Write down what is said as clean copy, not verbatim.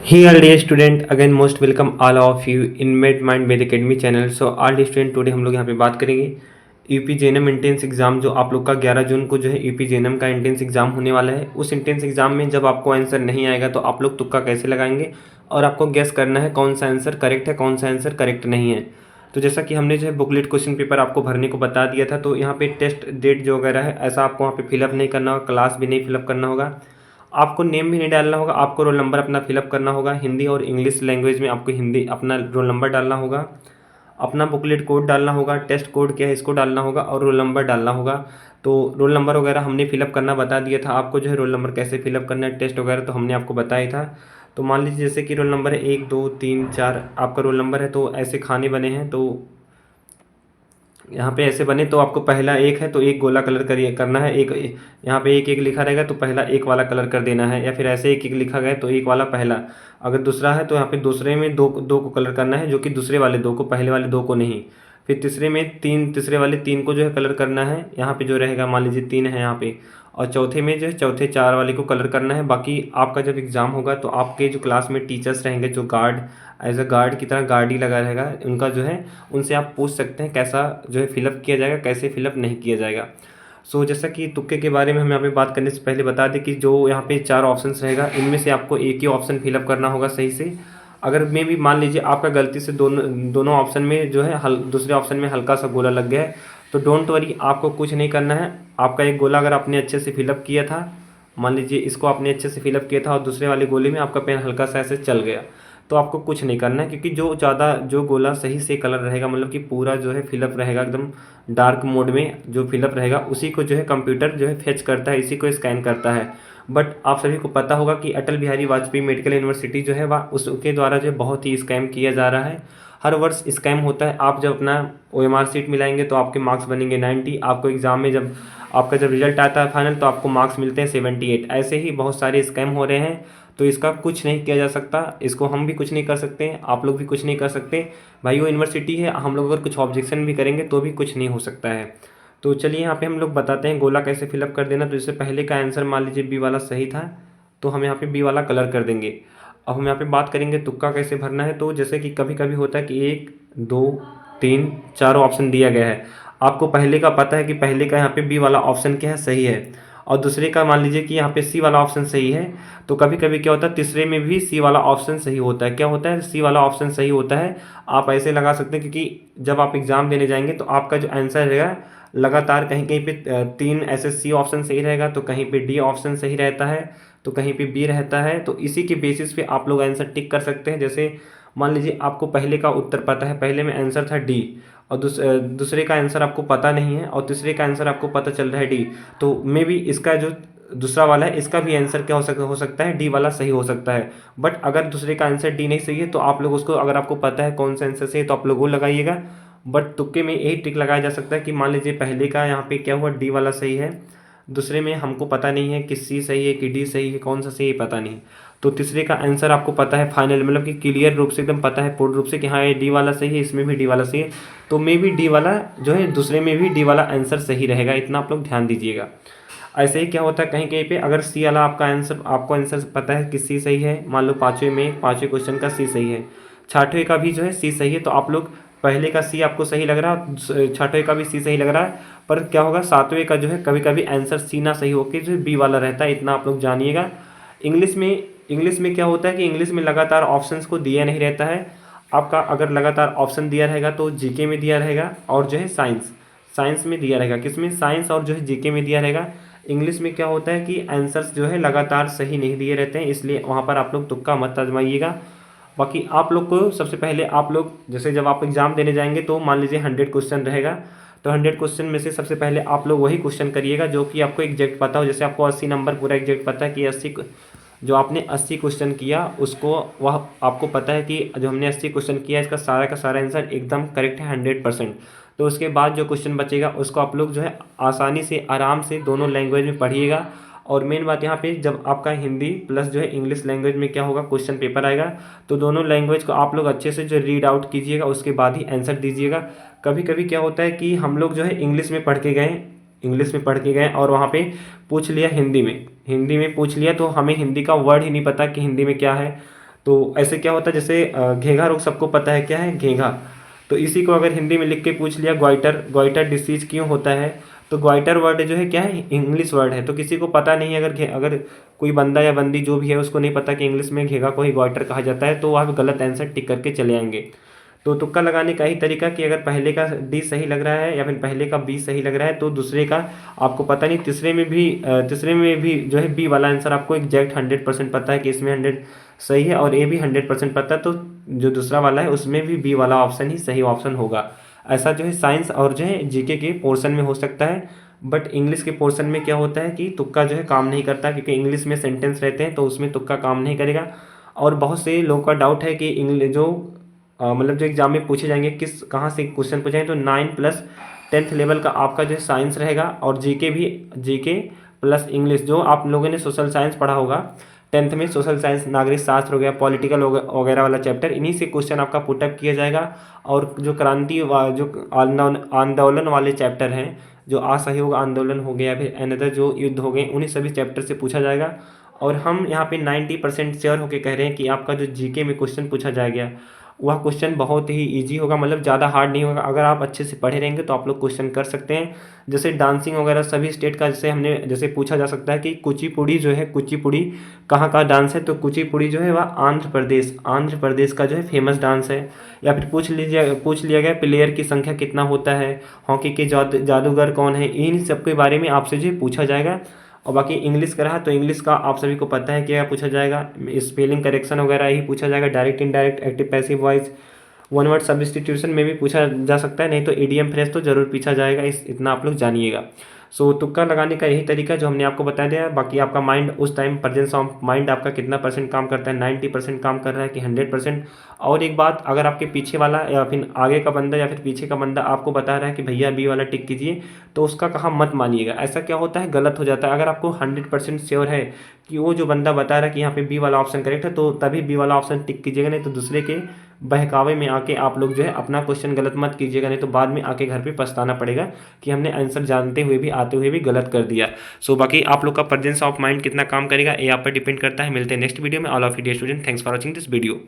Hey all dear student, again most welcome all of you in MedMind Med Academy channel. So all dear student today हम लोग यहाँ पे बात करेंगे UP JNM entrance exam जो आप लोग का 11 जून को जो है यूपी जेएनएम का एंट्रेंस एग्जाम होने वाला है। उस एंट्रेंस एग्जाम में जब आपको आंसर नहीं आएगा तो आप लोग तुक्का कैसे लगाएंगे और आपको गेस करना है कौन सा आंसर करेक्ट है कौन सा आंसर करेक्ट नहीं है। तो जैसा कि हमने जो है बुकलेट क्वेश्चन पेपर आपको भरने को बता दिया था, तो यहाँ पे टेस्ट डेट जो वगैरह है ऐसा आपको वहाँ पे फिलअप नहीं करना होगा, क्लास भी नहीं फिलअप करना होगा, आपको नेम भी नहीं डालना होगा, आपको रोल नंबर अपना फिलअप करना होगा। हिंदी और इंग्लिश लैंग्वेज में आपको हिंदी अपना रोल नंबर डालना होगा, अपना बुकलेट कोड डालना होगा, टेस्ट कोड क्या है इसको डालना होगा और रोल नंबर डालना होगा। तो रोल नंबर वगैरह हमने फिलअप करना बता दिया था आपको, जो है रोल नंबर कैसे फिलअप करना है, टेस्ट वगैरह तो हमने आपको बताया था। तो मान लीजिए जैसे कि रोल नंबर है 1 2 3 4 आपका रोल नंबर है, तो ऐसे खाने बने हैं, तो यहाँ पे ऐसे बने तो आपको पहला एक है तो एक गोला कलर करिए करना है, एक यहाँ पे एक एक लिखा रहेगा तो पहला एक वाला कलर कर देना है, या फिर ऐसे एक एक लिखा गया तो एक वाला पहला, अगर दूसरा है तो यहाँ पे दूसरे में दो दो को कलर करना है, जो कि दूसरे वाले दो को, पहले वाले दो को नहीं। फिर तीसरे में तीन, तीसरे वाले तीन को जो है कलर करना है, यहाँ पे जो रहेगा मान लीजिए 3 है यहाँ पे, और चौथे में जो है चौथे 4 वाले को कलर करना है। बाकी आपका जब एग्ज़ाम होगा तो आपके जो क्लास में टीचर्स रहेंगे, जो गार्ड एज अ गार्ड की तरह गार्ड ही लगा रहेगा, उनका जो है उनसे आप पूछ सकते हैं कैसा जो है फिलअप किया जाएगा कैसे फिलअप नहीं किया जाएगा। सो जैसा कि तुक्के के बारे में हम यहाँ पे बात करने से पहले बता दें कि जो यहाँ पे 4 ऑप्शंस रहेगा इनमें से आपको एक ही ऑप्शन फिलअप करना होगा सही से। अगर मे भी मान लीजिए आपका गलती से दोनों दोनों ऑप्शन में जो है दूसरे ऑप्शन में हल्का सा गोला लग गया है, तो डोंट वरी, आपको कुछ नहीं करना है। आपका एक गोला अगर आपने अच्छे से फिलअप किया था, मान लीजिए इसको आपने अच्छे से फिलअप किया था और दूसरे वाले गोले में आपका पेन हल्का सा ऐसे चल गया, तो आपको कुछ नहीं करना है, क्योंकि जो गोला सही से कलर रहेगा, मतलब कि पूरा जो है फिलअप रहेगा एकदम डार्क मोड में जो फिलअप रहेगा, उसी को जो है कंप्यूटर जो है फेच करता है, इसी को स्कैन करता है। बट आप सभी को पता होगा कि अटल बिहारी वाजपेयी मेडिकल यूनिवर्सिटी जो है वह उसके द्वारा जो बहुत ही स्कैम किया जा रहा है। हर वर्ष स्कैम होता है। आप जब अपना OMR सीट मिलाएंगे तो आपके मार्क्स बनेंगे 90, आपको एग्ज़ाम में जब आपका जब रिजल्ट आता है फाइनल तो आपको मार्क्स मिलते हैं 78। ऐसे ही बहुत सारे स्कैम हो रहे हैं, तो इसका कुछ नहीं किया जा सकता, इसको हम भी कुछ नहीं कर सकते हैं, आप लोग भी कुछ नहीं कर सकते। भाई वो यूनिवर्सिटी है, हम लोग अगर कुछ ऑब्जेक्शन भी करेंगे तो भी कुछ नहीं हो सकता है। तो चलिए यहाँ पे हम लोग बताते हैं गोला कैसे फिलअप कर देना। तो इससे पहले का आंसर मान लीजिए बी वाला सही था, तो हम यहाँ पे बी वाला कलर कर देंगे। अब हम यहाँ पे बात करेंगे तुक्का कैसे भरना है। तो जैसे कि कभी कभी होता है कि 1 2 3 4 ऑप्शन दिया गया है, आपको पहले का पता है कि पहले का यहाँ पे बी वाला ऑप्शन क्या है सही है, और दूसरे का मान लीजिए कि यहाँ पे सी वाला ऑप्शन सही है, तो कभी कभी क्या होता है तीसरे में भी सी वाला ऑप्शन सही होता है। क्या होता है, सी वाला ऑप्शन सही होता है। आप ऐसे लगा सकते हैं, क्योंकि जब आप एग्ज़ाम देने जाएंगे तो आपका जो आंसर रहेगा लगातार कहीं कहीं पे 3 ऐसे सी ऑप्शन सही रहेगा, तो कहीं पे डी ऑप्शन सही रहता है, तो कहीं पे बी रहता है। तो इसी के बेसिस पे आप लोग आंसर टिक कर सकते हैं। जैसे मान लीजिए आपको पहले का उत्तर पता है, पहले में आंसर था डी, और दूसरे का आंसर आपको पता नहीं है और तीसरे का आंसर आपको पता चल रहा है डी, तो मे बी इसका जो दूसरा वाला है इसका भी आंसर क्या हो सकता है, डी वाला सही हो सकता है। बट अगर दूसरे का आंसर डी नहीं सही है तो आप लोग उसको, अगर आपको पता है कौन सा आंसर सही है तो आप लोग वो लगाइएगा। बट तुक्के में यही ट्रिक लगाया जा सकता है कि मान लीजिए पहले का यहाँ पे क्या हुआ, डी वाला सही है, दूसरे में हमको पता नहीं है कि सी सही है कि डी सही है, कौन सा सही है पता नहीं, तो तीसरे का आंसर आपको पता है फाइनल, मतलब कि क्लियर रूप से एकदम पता है पूर्ण रूप से कि हाँ ये डी वाला सही है, इसमें भी डी वाला सही है, तो मे भी डी वाला जो है दूसरे में भी डी वाला आंसर सही रहेगा, इतना आप लोग ध्यान दीजिएगा। ऐसे ही क्या होता है कहीं कहीं पे अगर सी वाला आपका आंसर, आपको आंसर पता है कि सी सही है, मान लो पाँचवें क्वेश्चन का सी सही है, छठवें का भी जो है सी सही है, तो आप लोग पहले का सी आपको सही लग रहा है, छठवें का भी सी सही लग रहा है, पर क्या होगा सातवें का जो है कभी कभी आंसर सी ना सही होकर जो है बी वाला रहता है, इतना आप लोग जानिएगा। इंग्लिश में क्या होता है कि इंग्लिश में लगातार ऑप्शंस को दिया नहीं रहता है। आपका अगर लगातार ऑप्शन दिया रहेगा तो जीके में दिया रहेगा और जो है साइंस में दिया रहेगा, किसमें, साइंस और जो है जीके में दिया रहेगा। इंग्लिश में क्या होता है कि आंसर्स जो है लगातार सही नहीं दिए रहते हैं, इसलिए वहाँ पर आप लोग तुक्का मत आजमाइएगा। बाकी आप लोग को सबसे पहले, आप लोग जैसे जब आप एग्ज़ाम देने जाएंगे तो मान लीजिए 100 क्वेश्चन रहेगा, तो 100 क्वेश्चन में से सबसे पहले आप लोग वही क्वेश्चन करिएगा जो कि आपको एग्जैक्ट पता हो। जैसे आपको 80 नंबर पूरा एग्जैक्ट पता है कि 80 जो आपने 80 क्वेश्चन किया उसको, वह आपको पता है कि जो हमने 80 क्वेश्चन किया इसका सारा का सारा आंसर एकदम करेक्ट है 100%। तो उसके बाद जो क्वेश्चन बचेगा उसको आप लोग जो है आसानी से आराम से दोनों लैंग्वेज में पढ़िएगा। और मेन बात यहाँ पे, जब आपका हिंदी प्लस जो है इंग्लिश लैंग्वेज में क्या होगा क्वेश्चन पेपर आएगा, तो दोनों लैंग्वेज को आप लोग अच्छे से जो रीड आउट कीजिएगा उसके बाद ही आंसर दीजिएगा। कभी कभी क्या होता है कि हम लोग जो है इंग्लिश में पढ़ के गए और वहाँ पे पूछ लिया हिंदी में पूछ लिया, तो हमें हिंदी का वर्ड ही नहीं पता कि हिंदी में क्या है, तो ऐसे क्या होता है, जैसे घेंघा रोग सबको पता है क्या है घेंघा, तो इसी को अगर हिंदी में लिख के पूछ लिया ग्वाइटर, ग्वाइटर डिसीज क्यों होता है, तो ग्वाइटर वर्ड जो है क्या है, इंग्लिश वर्ड है। तो किसी को पता नहीं है, अगर कोई बंदा या बंदी जो भी है उसको नहीं पता कि इंग्लिश में घेंघा को ही ग्वाइटर कहा जाता है, तो वह गलत आंसर टिक करके चले आएंगे। तो तुक्का लगाने का ही तरीका कि अगर पहले का डी सही लग रहा है या फिर पहले का बी सही लग रहा है, तो दूसरे का आपको पता नहीं, तीसरे में भी जो है बी वाला आंसर आपको एग्जैक्ट 100% पता है कि इसमें 100 सही है, और ए भी 100% पता है, तो जो दूसरा वाला है उसमें भी बी वाला ऑप्शन ही सही ऑप्शन होगा। ऐसा जो है साइंस और जो है जीके के पोर्शन में हो सकता है, बट इंग्लिश के पोर्शन में क्या होता है कि तुक्का जो है काम नहीं करता, क्योंकि इंग्लिश में सेंटेंस रहते हैं तो उसमें तुक्का काम नहीं करेगा। और बहुत से लोगों का डाउट है कि इंग्लिश जो मतलब जो एग्जाम में पूछे जाएंगे किस कहाँ से क्वेश्चन पूछे जाएंगे, तो 9+10th लेवल का आपका जो है साइंस रहेगा, और जीके भी, जीके प्लस इंग्लिश जो आप लोगों ने सोशल साइंस पढ़ा होगा 10th में, सोशल साइंस नागरिक शास्त्र हो गया, पॉलिटिकल वगैरह वाला चैप्टर, इन्हीं से क्वेश्चन आपका पुटअप किया जाएगा। और जो जो आंदोलन वाले चैप्टर हैं, जो असहयोग आंदोलन हो गया, फिर अनदर जो युद्ध हो गए, उन्हीं सभी चैप्टर से पूछा जाएगा। और हम यहाँ पे 90% श्योर होकर कह रहे हैं कि आपका जो जीके में क्वेश्चन पूछा जाएगा वह क्वेश्चन बहुत ही इजी होगा, मतलब ज़्यादा हार्ड नहीं होगा। अगर आप अच्छे से पढ़े रहेंगे तो आप लोग क्वेश्चन कर सकते हैं। जैसे डांसिंग वगैरह सभी स्टेट का, जैसे पूछा जा सकता है कि कुचिपुड़ी जो है, कुचिपुड़ी कहाँ का डांस है, तो कुचिपुड़ी जो है वह आंध्र प्रदेश का जो है फेमस डांस है। या फिर पूछ लिया गया प्लेयर की संख्या कितना होता है, हॉकी के जादूगर कौन है, इन सब के बारे में आपसे जो है पूछा जाएगा। और बाकी इंग्लिश का रहा तो इंग्लिश का आप सभी को पता है क्या पूछा जाएगा, स्पेलिंग करेक्शन वगैरह ही पूछा जाएगा, direct indirect active passive voice, one word substitution में भी पूछा जा सकता है, नहीं तो ईडीएम फ्रेज तो जरूर पूछा जाएगा, इतना आप लोग जानिएगा। सो तुक्का लगाने का यही तरीका जो हमने आपको बता दिया है। बाकी आपका माइंड उस टाइम प्रेजेंस ऑफ माइंड आपका कितना परसेंट काम करता है, 90% काम कर रहा है कि 100%। और एक बात, अगर आपके पीछे वाला या फिर आगे का बंदा या फिर पीछे का बंदा आपको बता रहा है कि भैया बी वाला टिक कीजिए, तो उसका कहा मत मानिएगा। ऐसा क्या होता है, गलत हो जाता है। अगर आपको 100% श्योर है कि वो जो बंदा बता रहा है कि यहाँ पे बी वाला ऑप्शन करेक्ट है, तो तभी बी वाला ऑप्शन टिक कीजिएगा, नहीं तो दूसरे के बहकावे में आके आप लोग जो है अपना क्वेश्चन गलत मत कीजिएगा, नहीं तो बाद में आके घर पे पछताना पड़ेगा कि हमने आंसर जानते हुए भी आते हुए भी गलत कर दिया। सो बाकी आप लोग का प्रेजेंस ऑफ माइंड कितना काम करेगा ये आप पर डिपेंड करता है। मिलते हैं नेक्स्ट वीडियो में। All of you dear student, thanks for watching this video.